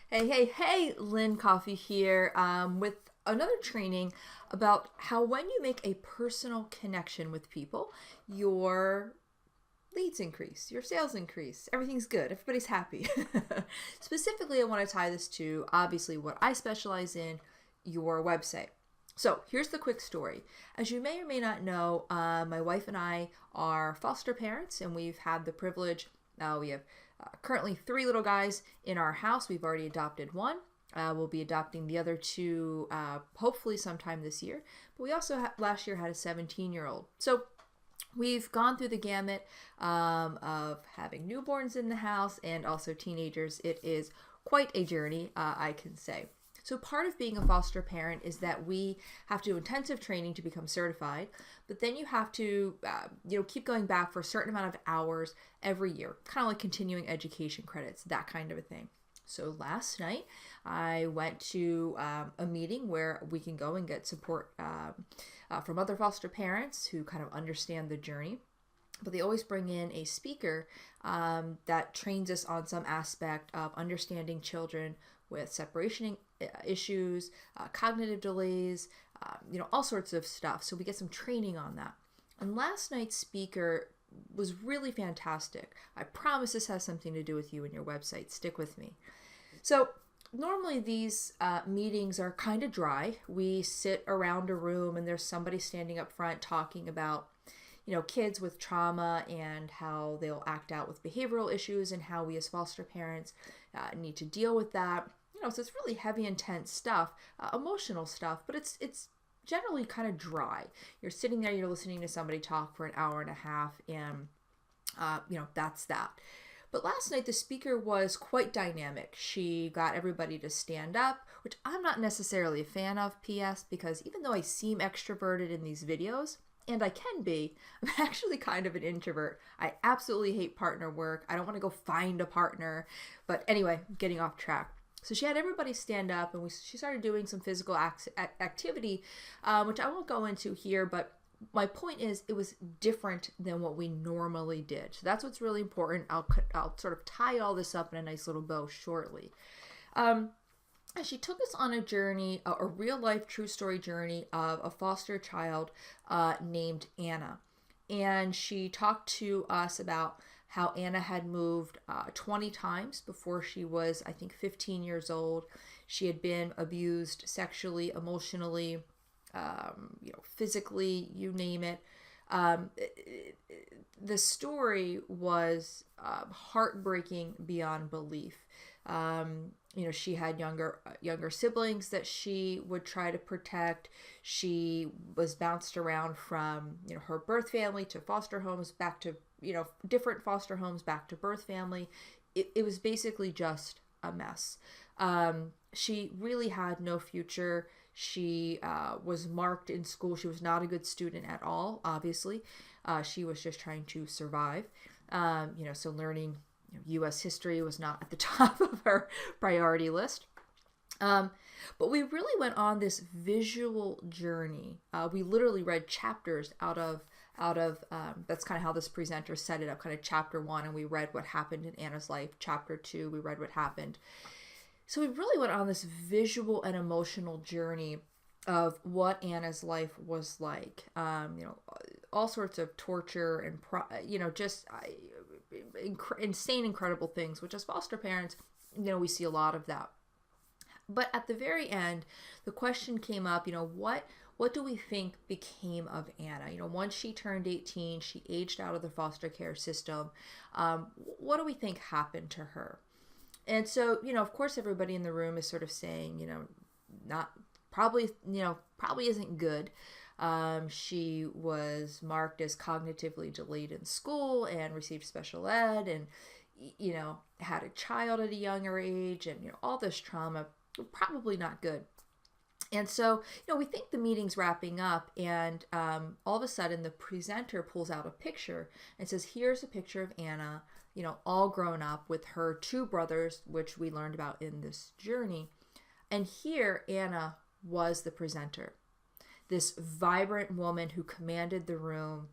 Hey, Lynn, Coffey here with another training about how when you make a personal connection with people, your leads increase, your sales increase, everything's good, everybody's happy. Specifically, I want to tie this to obviously what I specialize in, your website. So here's the quick story. As you may or may not know, my wife and I are foster parents, and we've had the privilege, we have currently 3 little guys in our house. We've already adopted one. We'll be adopting the other 2 hopefully sometime this year. But we also last year had a 17-year-old. So we've gone through the gamut of having newborns in the house and also teenagers. It is quite a journey, I can say. So part of being a foster parent is that we have to do intensive training to become certified, but then you have to keep going back for a certain amount of hours every year, kind of like continuing education credits, that kind of a thing. So last night I went to a meeting where we can go and get support from other foster parents who kind of understand the journey. But they always bring in a speaker that trains us on some aspect of understanding children with separation issues, cognitive delays, all sorts of stuff. So we get some training on that. And last night's speaker was really fantastic. I promise this has something to do with you and your website. Stick with me. So normally these meetings are kind of dry. We sit around a room and there's somebody standing up front talking about kids with trauma and how they'll act out with behavioral issues and how we as foster parents need to deal with that. So it's really heavy, intense stuff, emotional stuff, but it's generally kind of dry. You're sitting there, you're listening to somebody talk for an hour and a half, and that's that. But last night the speaker was quite dynamic. She got everybody to stand up, which I'm not necessarily a fan of, PS, because even though I seem extroverted in these videos, and I can be, I'm actually kind of an introvert. I absolutely hate partner work. I don't want to go find a partner. But anyway, getting off track. So she had everybody stand up, and she started doing some physical activity, which I won't go into here, but my point is it was different than what we normally did. So that's what's really important. I'll sort of tie all this up in a nice little bow shortly. And she took us on a journey, a real life true story journey of a foster child named Anna. And she talked to us about how Anna had moved 20 times before she was, I think, 15 years old. She had been abused sexually, emotionally, physically, you name it. The story was heartbreaking beyond belief. She had younger siblings that she would try to protect. She was bounced around from, her birth family to foster homes, back to, different foster homes, back to birth family. It was basically just a mess. She really had no future. She was marked in school. She was not a good student at all, obviously. She was just trying to survive. So learning U.S. history was not at the top of her priority list. But we really went on this visual journey. We literally read chapters out of that's kind of how this presenter set it up, kind of chapter 1, and we read what happened in Anna's life. Chapter 2, we read what happened. So we really went on this visual and emotional journey of what Anna's life was like. All sorts of torture and insane, incredible things, which as foster parents, we see a lot of that. But at the very end, the question came up, what do we think became of Anna? Once she turned 18, she aged out of the foster care system. What do we think happened to her? And so, of course, everybody in the room is sort of saying, probably isn't good. She was marked as cognitively delayed in school and received special ed and, had a child at a younger age and, all this trauma, probably not good. And so, we think the meeting's wrapping up, and all of a sudden the presenter pulls out a picture and says, here's a picture of Anna, all grown up with her 2 brothers, which we learned about in this journey. And here Anna was the presenter. this vibrant woman who commanded the room,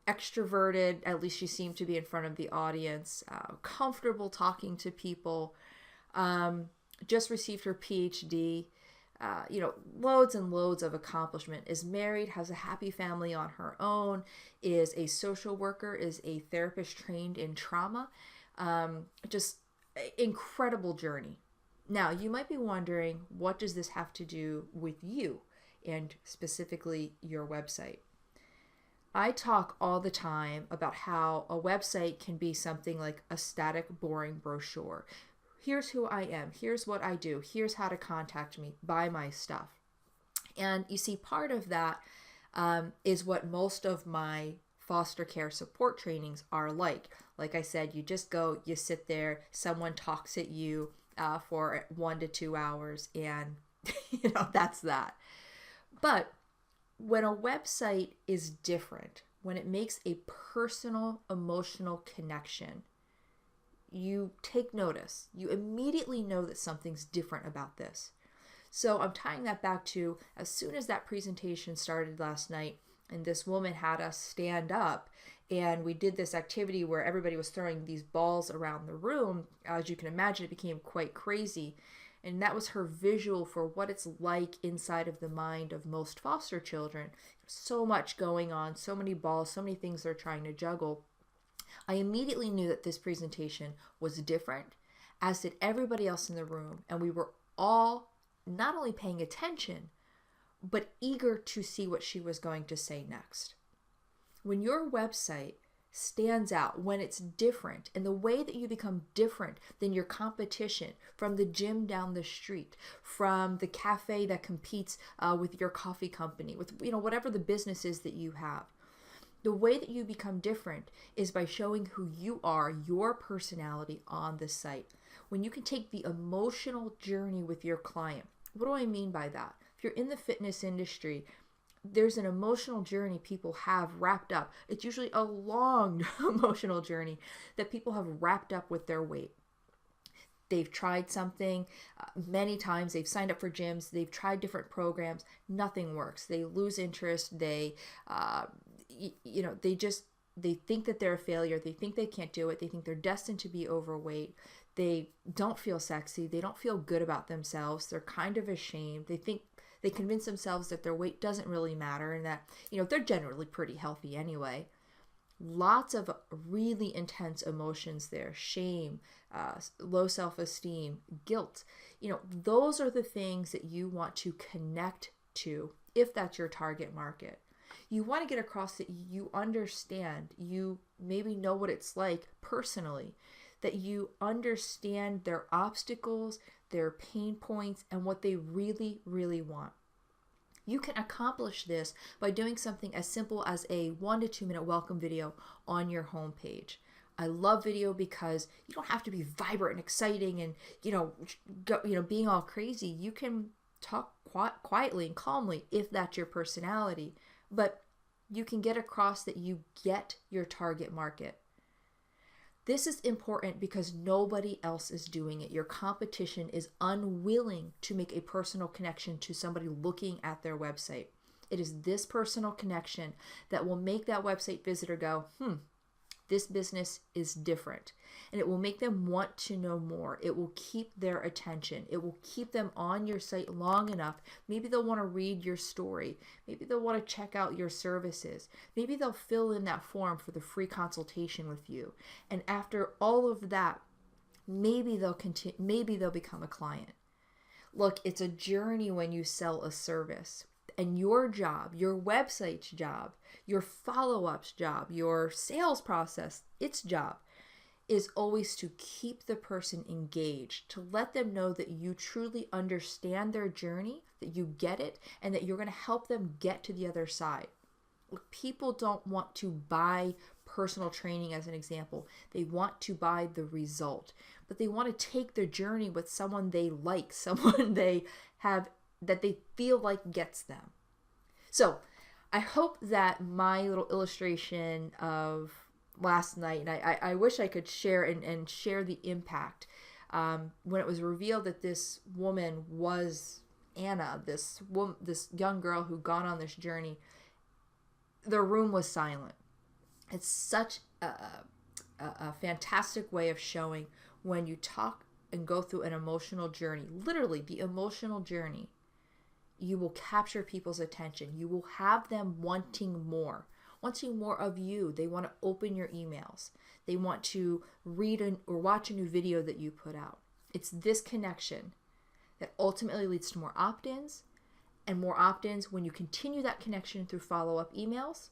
extroverted, at least she seemed to be in front of the audience, comfortable talking to people, just received her PhD, loads and loads of accomplishment, is married, has a happy family on her own, is a social worker, is a therapist trained in trauma. Just incredible journey. Now, you might be wondering, what does this have to do with you and specifically your website? I talk all the time about how a website can be something like a static, boring brochure. Here's who I am. Here's what I do. Here's how to contact me. Buy my stuff. And you see, part of that is what most of my foster care support trainings are like. Like I said, you just go, you sit there, someone talks at you for 1 to 2 hours, and that's that. But when a website is different, when it makes a personal, emotional connection, you take notice. You immediately know that something's different about this. So I'm tying that back to, as soon as that presentation started last night, and this woman had us stand up, and we did this activity where everybody was throwing these balls around the room. As you can imagine, it became quite crazy. And that was her visual for what it's like inside of the mind of most foster children. So much going on, so many balls, so many things they're trying to juggle. I immediately knew that this presentation was different, as did everybody else in the room. And we were all not only paying attention, but eager to see what she was going to say next. When your website stands out, when it's different, and the way that you become different than your competition, from the gym down the street, from the cafe that competes with your coffee company, with whatever the business is that you have, the way that you become different is by showing who you are, your personality on the site. When you can take the emotional journey with your client. What do I mean by that? If you're in the fitness industry, there's an emotional journey people have wrapped up. It's usually a long emotional journey that people have wrapped up with their weight. They've tried something many times. They've signed up for gyms. They've tried different programs. Nothing works. They lose interest. They think that they're a failure. They think they can't do it. They think they're destined to be overweight. They don't feel sexy. They don't feel good about themselves. They're kind of ashamed. They convince themselves that their weight doesn't really matter, and that, they're generally pretty healthy anyway. Lots of really intense emotions there. Shame, low self-esteem, guilt. Those are the things that you want to connect to if that's your target market. You want to get across that you understand, you maybe know what it's like personally, that you understand their obstacles, their pain points, and what they really, really want. You can accomplish this by doing something as simple as a 1 to 2 minute welcome video on your homepage. I love video because you don't have to be vibrant and exciting and, being all crazy. You can talk quietly and calmly if that's your personality, but you can get across that you get your target market. This is important because nobody else is doing it. Your competition is unwilling to make a personal connection to somebody looking at their website. It is this personal connection that will make that website visitor go, this business is different. And it will make them want to know more. It will keep their attention. It will keep them on your site long enough. Maybe they'll want to read your story. Maybe they'll want to check out your services. Maybe they'll fill in that form for the free consultation with you. And after all of that, maybe they'll become a client. Look, it's a journey when you sell a service. And your job, your website's job, your follow-up's job, your sales process, its job is always to keep the person engaged, to let them know that you truly understand their journey, that you get it, and that you're going to help them get to the other side. People don't want to buy personal training as an example. They want to buy the result, but they want to take the journey with someone they like, someone they have that they feel like gets them. So I hope that my little illustration of last night, and I wish I could share and share the impact when it was revealed that this woman was Anna, this young girl who gone on this journey, the room was silent. It's such a fantastic way of showing when you talk and go through an emotional journey, literally the emotional journey, you will capture people's attention. You will have them wanting more of you. They want to open your emails. They want to read or watch a new video that you put out. It's this connection that ultimately leads to more opt-ins, and more opt-ins, when you continue that connection through follow-up emails,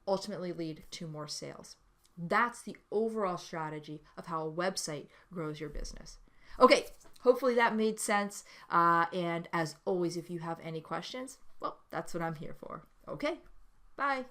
ultimately lead to more sales. That's the overall strategy of how a website grows your business. Okay, hopefully that made sense. And as always, if you have any questions, well, that's what I'm here for. Okay, bye.